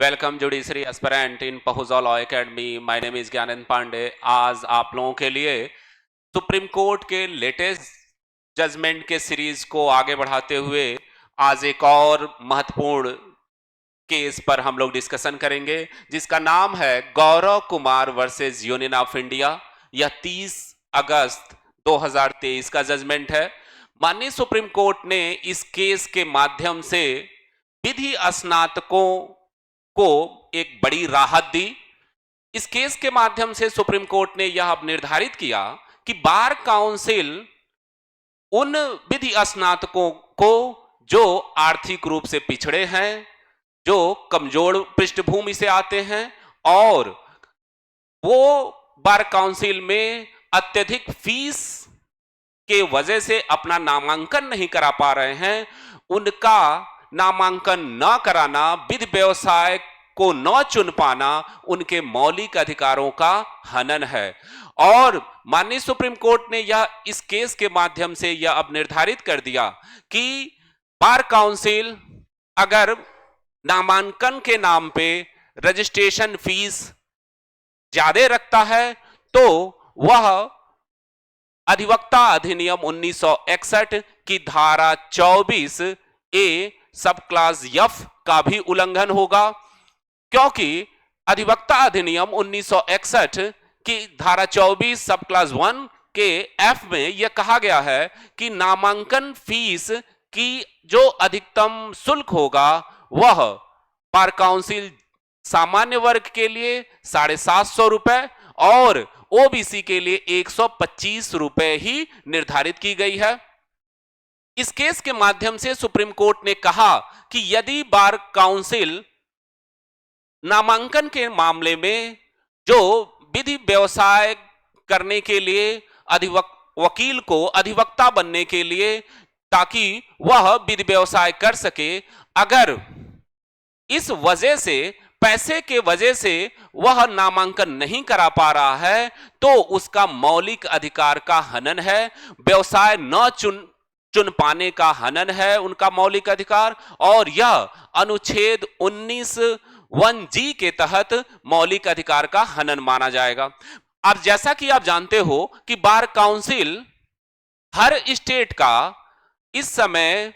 Welcome judiciary aspirant in Pahuja law academy. My name is Gyanand Pandey. आज आप लोगों के लिए सुप्रीम कोर्ट के लेटेस्ट जजमेंट के सीरीज को आगे बढ़ाते हुए आज एक और महत्वपूर्ण केस पर हम लोग डिस्कशन करेंगे, जिसका नाम है Gaurav Kumar versus union of India. यह 30 अगस्त 2023 का जजमेंट है। माननीय सुप्रीम कोर्ट ने इस केस के माध्यम से विधि स्नातकों को एक बड़ी राहत दी। इस केस के माध्यम से सुप्रीम कोर्ट ने यह अब निर्धारित किया कि बार काउंसिल उन विधि स्नातकों को जो आर्थिक रूप से पिछड़े हैं, जो कमजोर पृष्ठभूमि से आते हैं और वो बार काउंसिल में अत्यधिक फीस के वजह से अपना नामांकन नहीं करा पा रहे हैं, उनका नामांकन न कराना, विधि व्यवसाय को न चुन पाना उनके मौलिक अधिकारों का हनन है। और माननीय सुप्रीम कोर्ट ने यह इस केस के माध्यम से यह अब निर्धारित कर दिया कि बार काउंसिल अगर नामांकन के नाम पे रजिस्ट्रेशन फीस ज्यादा रखता है तो वह अधिवक्ता अधिनियम 1961 की धारा 24 ए सब क्लास एफ का भी उल्लंघन होगा, क्योंकि अधिवक्ता अधिनियम 1961 की धारा 24 सब क्लास 1 के एफ में यह कहा गया है कि नामांकन फीस की जो अधिकतम शुल्क होगा वह बार काउंसिल सामान्य वर्ग के लिए 750 रुपए और ओबीसी के लिए 125 रुपए ही निर्धारित की गई है। इस केस के माध्यम से सुप्रीम कोर्ट ने कहा कि यदि बार काउंसिल नामांकन के मामले में जो विधि व्यवसाय करने के लिए वकील को अधिवक्ता बनने के लिए ताकि वह विधि व्यवसाय कर सके, अगर इस वजह से पैसे के वजह से वह नामांकन नहीं करा पा रहा है तो उसका मौलिक अधिकार का हनन है, व्यवसाय न चुन पाने का हनन है उनका मौलिक अधिकार, और यह अनुच्छेद 19(1)(g) के तहत मौलिक अधिकार का हनन माना जाएगा। अब जैसा कि आप जानते हो कि बार काउंसिल हर स्टेट का इस समय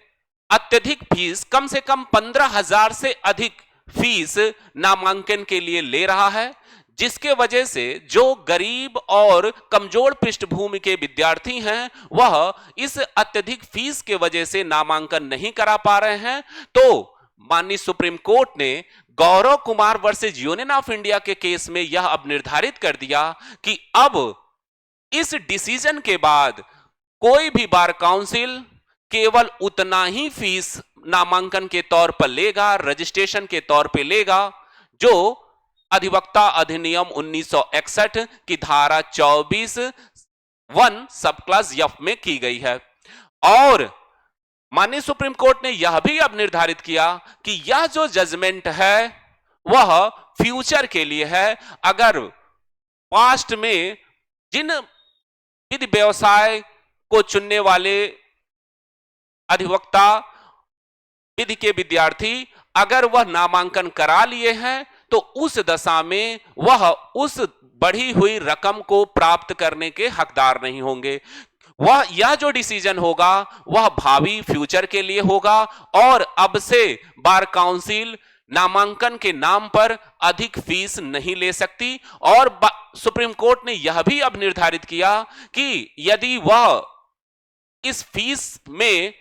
अत्यधिक फीस, कम से कम 15,000 से अधिक फीस नामांकन के लिए ले रहा है, जिसके वजह से जो गरीब और कमजोर पृष्ठभूमि के विद्यार्थी हैं वह इस अत्यधिक फीस के वजह से नामांकन नहीं करा पा रहे हैं। तो माननीय सुप्रीम कोर्ट ने Gaurav Kumar versus union of India के केस में यह अब निर्धारित कर दिया कि अब इस डिसीजन के बाद कोई भी बार काउंसिल केवल उतना ही फीस नामांकन के तौर पर लेगा, रजिस्ट्रेशन के तौर पर लेगा, जो अधिवक्ता अधिनियम 1961 की धारा 24(1) सब क्लास एफ में की गई है। और माननीय सुप्रीम कोर्ट ने यह भी अब निर्धारित किया कि यह जो जजमेंट है वह फ्यूचर के लिए है। अगर पास्ट में जिन विधि व्यवसाय को चुनने वाले अधिवक्ता विधि के विद्यार्थी अगर वह नामांकन करा लिए हैं तो उस दशा में वह उस बढ़ी हुई रकम को प्राप्त करने के हकदार नहीं होंगे। वह यह जो डिसीजन होगा वह भावी फ्यूचर के लिए होगा और अब से बार काउंसिल नामांकन के नाम पर अधिक फीस नहीं ले सकती। और सुप्रीम कोर्ट ने यह भी अब निर्धारित किया कि यदि वह इस फीस में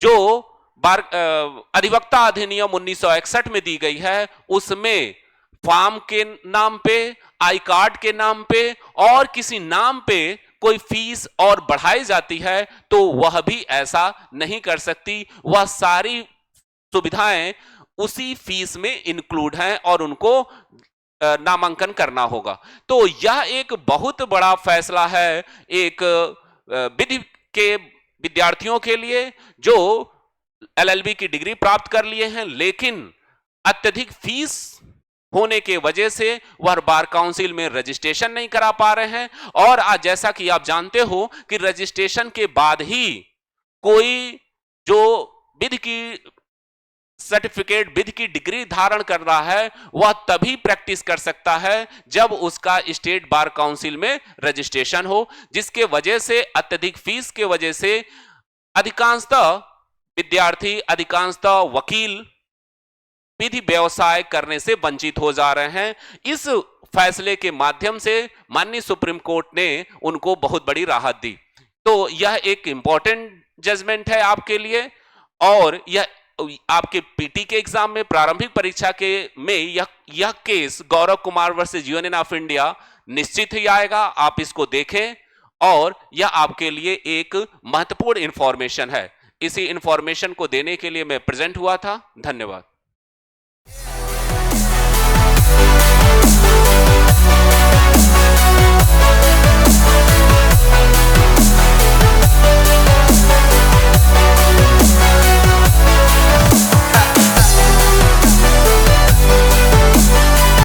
जो अधिवक्ता अधिनियम 1961 में दी गई है उसमें फॉर्म के नाम पे, आई कार्ड के नाम पे और किसी नाम पे कोई फीस और बढ़ाई जाती है तो वह भी ऐसा नहीं कर सकती। वह सारी सुविधाएं उसी फीस में इंक्लूड हैं और उनको नामांकन करना होगा। तो यह एक बहुत बड़ा फैसला है एक विधि के विद्यार्थियों के लिए जो एलएलबी की डिग्री प्राप्त कर लिए हैं, लेकिन अत्यधिक फीस होने के वजह से वह बार काउंसिल में रजिस्ट्रेशन नहीं करा पा रहे हैं। और आज जैसा कि आप जानते हो कि रजिस्ट्रेशन के बाद ही कोई जो विधि की सर्टिफिकेट विद की डिग्री धारण कर रहा है वह तभी प्रैक्टिस कर सकता है जब उसका स्टेट बार काउंसिल में रजिस्ट्रेशन हो, जिसके वजह से अत्यधिक फीस के वजह से अधिकांशतः विद्यार्थी, अधिकांशतः वकील विधि व्यवसाय करने से वंचित हो जा रहे हैं। इस फैसले के माध्यम से माननीय सुप्रीम कोर्ट ने उनको बहुत बड़ी राहत दी। तो यह एक इंपॉर्टेंट जजमेंट है आपके लिए, और यह आपके पीटी के एग्जाम में, प्रारंभिक परीक्षा के में यह case Gaurav Kumar versus union of India निश्चित ही आएगा। आप इसको देखें और यह आपके लिए एक महत्वपूर्ण इंफॉर्मेशन है। इसी इंफॉर्मेशन को देने के लिए मैं प्रेजेंट हुआ था। धन्यवाद।